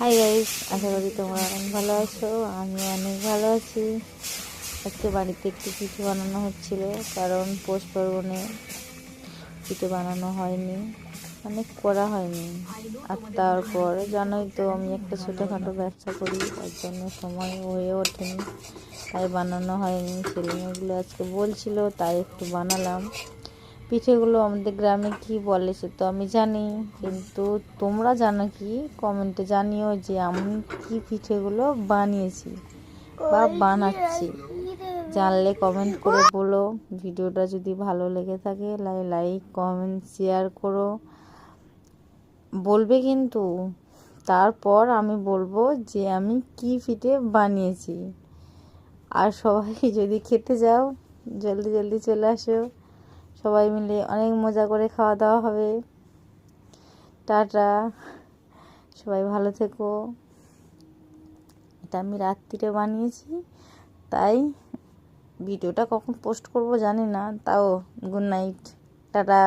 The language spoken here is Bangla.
হাই গাইস, আশা করি তোমরা অনেক ভালো আছো। আমি অনেক ভালো আছি। আজকে বাড়িতে একটু পিঠে বানানো হচ্ছিল, কারণ পৌষ পার্বণে পিঠে বানানো হয়নি, করা হয়নি। আর তারপর জানোই তো আমি একটা ছোটোখাটো ব্যবসা করি, তার জন্য সময় হয়ে ওঠেনি, তাই বানানো হয়নি। ছেলেমেয়েগুলো আজকে বলছিল, তাই একটু বানালাম। পিঠেগুলো আমাদের গ্রামে কি বলে সে তো আমি জানি, কিন্তু তোমরা জানো কি? কমেন্টে জানিও যে আমি কি পিঠেগুলো বানিয়েছি বা বানাচ্ছি। জানলে কমেন্ট করে বলো। ভিডিওটা যদি ভালো লেগে থাকে লাইক কমেন্ট শেয়ার করো, বলবে কিন্তু। তারপর আমি বলবো যে আমি কি পিঠে বানিয়েছি। আর সবাই যদি খেতে যাও, জলদি জলদি চলে আসো। সবাই মিলে অনেক মজা করে খাওয়া দাওয়া হবে। টাটা, সবাই ভালো থেকো। এটা আমি রাত্রিরে বানিয়েছি, তাই ভিডিওটা কখন পোস্ট করব জানি না। তাও গুড নাইট, টাটা।